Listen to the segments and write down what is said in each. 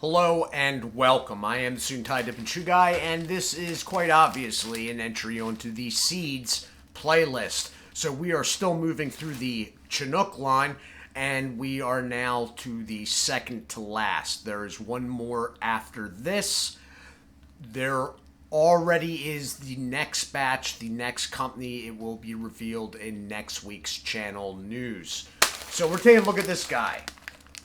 Hello and welcome. I am the Suit&Tie Dip&ChewGuy, and this is quite obviously an entry onto the Seeds playlist. So we are still moving through the Chinook line, and we are now to the second to last. There is one more after this. There already is the next batch, the next company. It will be revealed in next week's channel news. So we're taking a look at this guy.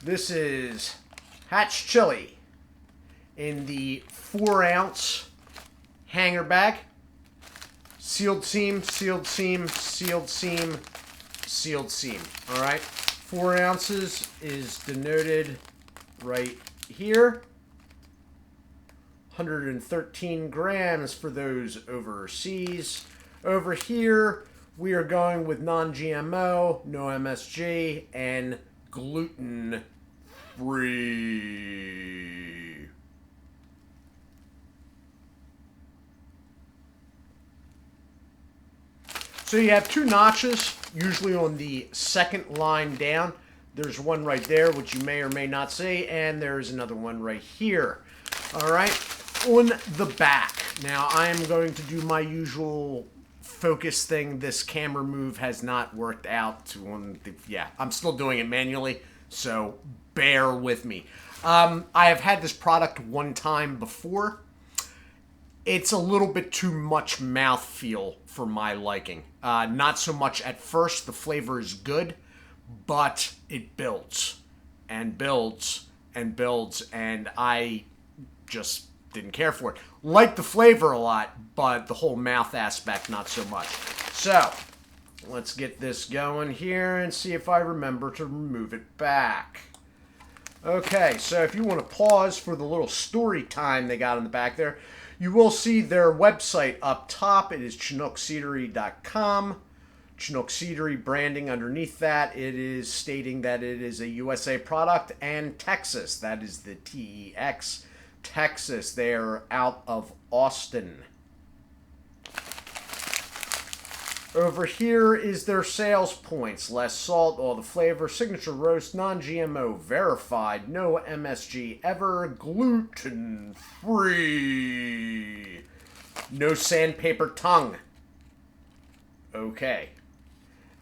This is Hatch Chili in the 4-ounce hanger bag. Sealed seam, sealed seam, sealed seam, sealed seam. All right. 4 ounces is denoted right here. 113 grams for those overseas. Over here, we are going with non-GMO, no MSG, and gluten-free. So you have 2 notches, usually on the second line down. There's one right there, which you may or may not see, and there's another one right here. All right, on the back. Now, I am going to do my usual focus thing. This camera move has not worked out yeah, I'm still doing it manually, so bear with me. I have had this product one time before. It's a little bit too much mouthfeel for my liking. Not so much at first. The flavor is good, but it builds and builds and builds, and I just didn't care for it. Like the flavor a lot, but the whole mouth aspect, not so much. So, let's get this going here and see if I remember to move it back. Okay, so if you want to pause for the little story time they got in the back there, you will see their website up top. It is ChinookSeedery.com. Chinook Seedery branding underneath that. It is stating that it is a USA product, and Texas. That is the TEX. Texas. They are out of Austin. Over here is their sales points. Less salt, all the flavor, signature roast, non-GMO, verified, no MSG ever, gluten-free, no sandpaper tongue. Okay.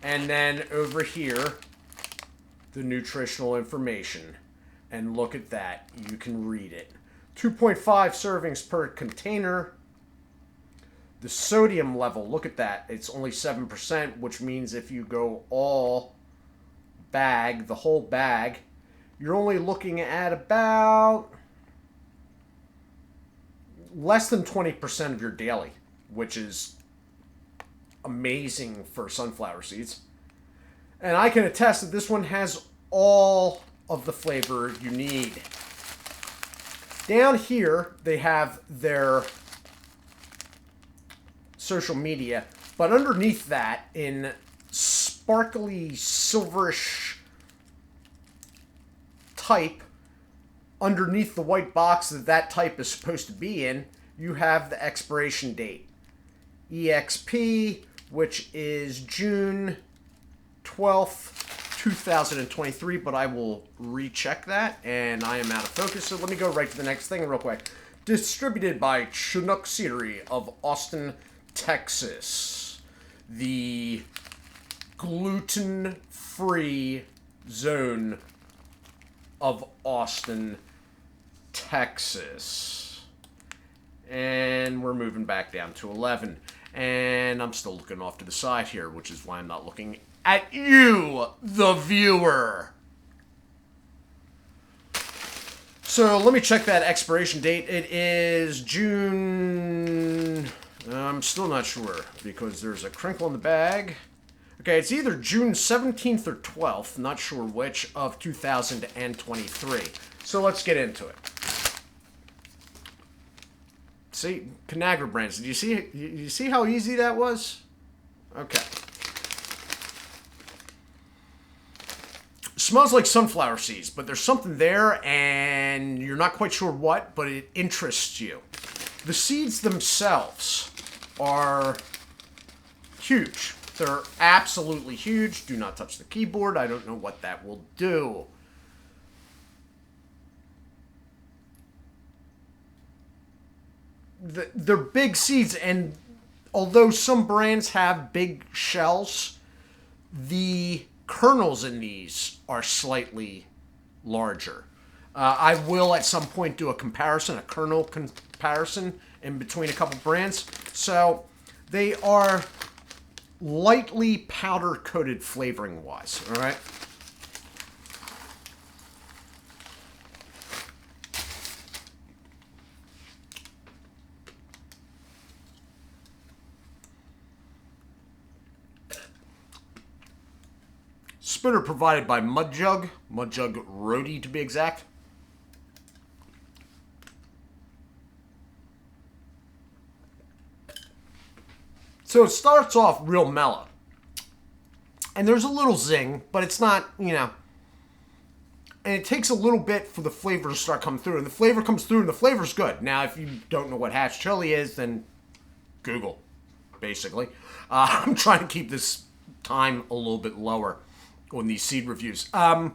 And then over here, the nutritional information. And look at that. You can read it. 2.5 servings per container. The sodium level, look at that. It's only 7%, which means if you go all bag, the whole bag, you're only looking at about less than 20% of your daily, which is amazing for sunflower seeds. And I can attest that this one has all of the flavor you need. Down here, they have their social media, but underneath that, in sparkly silverish type, underneath the white box that type is supposed to be in, you have the expiration date. EXP, which is June 12th, 2023, but I will recheck that, and I am out of focus, so let me go right to the next thing real quick. Distributed by Chinook Seedery of Austin, Texas. The gluten-free zone of Austin, Texas. And we're moving back down to 11. And I'm still looking off to the side here, which is why I'm not looking at you, the viewer. So let me check that expiration date. It is June... I'm still not sure because there's a crinkle in the bag. Okay, it's either June 17th or 12th, not sure which, of 2023. So let's get into it. See, Conagra Brands. Did you see how easy that was? Okay. Smells like sunflower seeds, but there's something there and you're not quite sure what, but it interests you. The seeds themselves are huge. They're absolutely huge. Do not touch the keyboard. I don't know what that will do. they're big seeds, and although some brands have big shells, the kernels in these are slightly larger. I will at some point do a comparison, a kernel comparison in between a couple brands. So they are lightly powder coated flavoring wise, all right? Spinner provided by Mud Jug Roadie to be exact. So it starts off real mellow. And there's a little zing, but it's not, you know, and it takes a little bit for the flavor to start coming through. And the flavor comes through, and the flavor's good. Now, if you don't know what hatch chili is, then Google, basically. I'm trying to keep this time a little bit lower on these seed reviews. The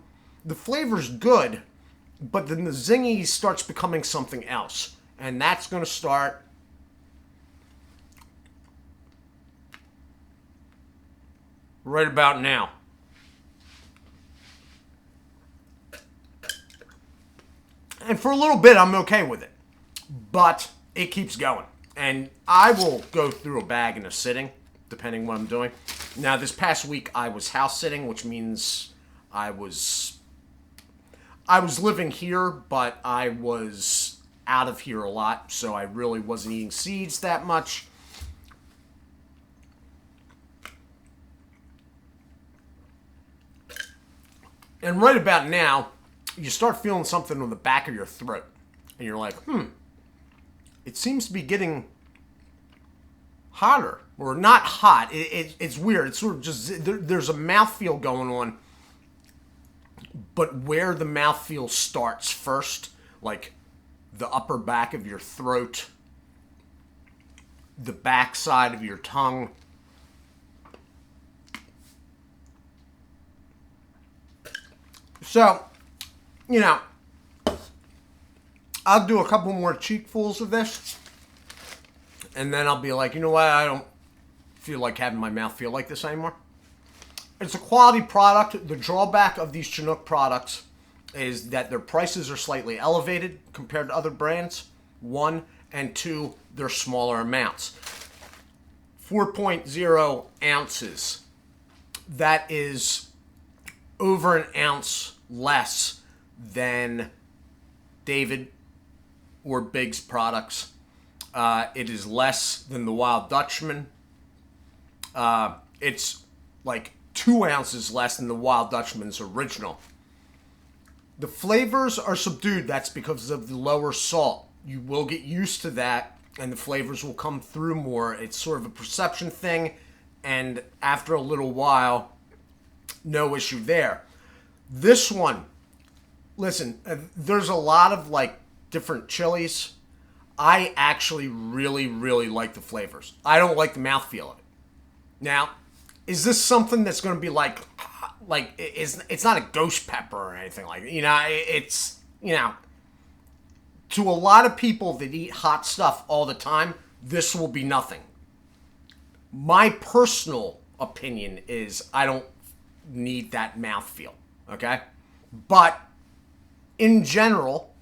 flavor's good, but then the zingy starts becoming something else. And that's going to start right about now. And for a little bit, I'm okay with it. But it keeps going. And I will go through a bag in a sitting, depending what I'm doing. Now, this past week, I was house sitting, which means I was living here, but I was out of here a lot, so I really wasn't eating seeds that much. And right about now, you start feeling something on the back of your throat. And you're like, it seems to be getting hotter. Or not hot. It's weird. It's sort of just, there's a mouthfeel going on. But where the mouthfeel starts first, like the upper back of your throat, the back side of your tongue, so, you know, I'll do a couple more cheekfuls of this, and then I'll be like, you know what, I don't feel like having my mouth feel like this anymore. It's a quality product. The drawback of these Chinook products is that their prices are slightly elevated compared to other brands, one, and two, they're smaller amounts. 4.0 ounces. That is over an ounce less than David or Big's products. It is less than the Wild Dutchman. It's like 2 ounces less than the Wild Dutchman's original. The flavors are subdued. That's because of the lower salt. You will get used to that, and the flavors will come through more. It's sort of a perception thing, and after a little while, no issue there. This one, listen, there's a lot of like different chilies. I actually really, really like the flavors. I don't like the mouthfeel of it. Now, is this something that's going to be like it's not a ghost pepper or anything like that. You know, it's, you know, to a lot of people that eat hot stuff all the time, this will be nothing. My personal opinion is I don't need that mouthfeel, okay? But in general,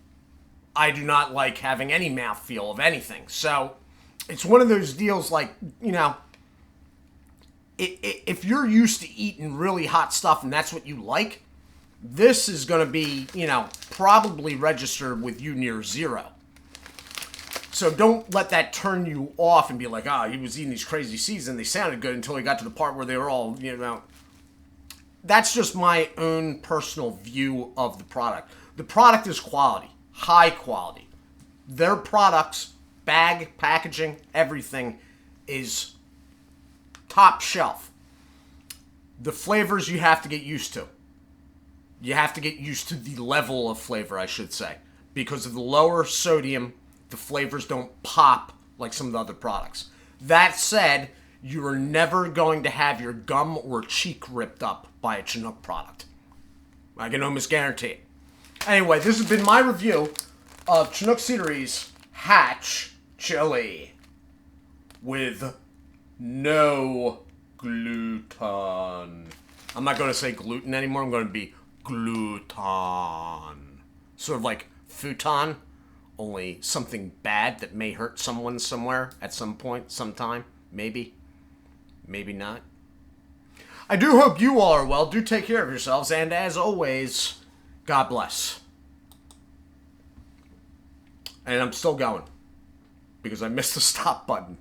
I do not like having any mouthfeel of anything. So it's one of those deals like, you know, if you're used to eating really hot stuff and that's what you like, this is going to be, you know, probably registered with you near zero. So don't let that turn you off and be like, oh, he was eating these crazy seeds and they sounded good until he got to the part where they were all, you know. That's just my own personal view of the product. The product is quality, high quality. Their products, bag, packaging, everything is top shelf. The flavors you have to get used to. You have to get used to the level of flavor, I should say. Because of the lower sodium, the flavors don't pop like some of the other products. That said, you are never going to have your gum or cheek ripped up by a Chinook product. I can almost guarantee it. Anyway, this has been my review of Chinook Seedery's Hatch Chile with no gluten. I'm not going to say gluten anymore. I'm going to be gluton. Sort of like futon, only something bad that may hurt someone somewhere at some point, sometime. Maybe. Maybe not. I do hope you all are well. Do take care of yourselves. And as always, God bless. And I'm still going because I missed the stop button.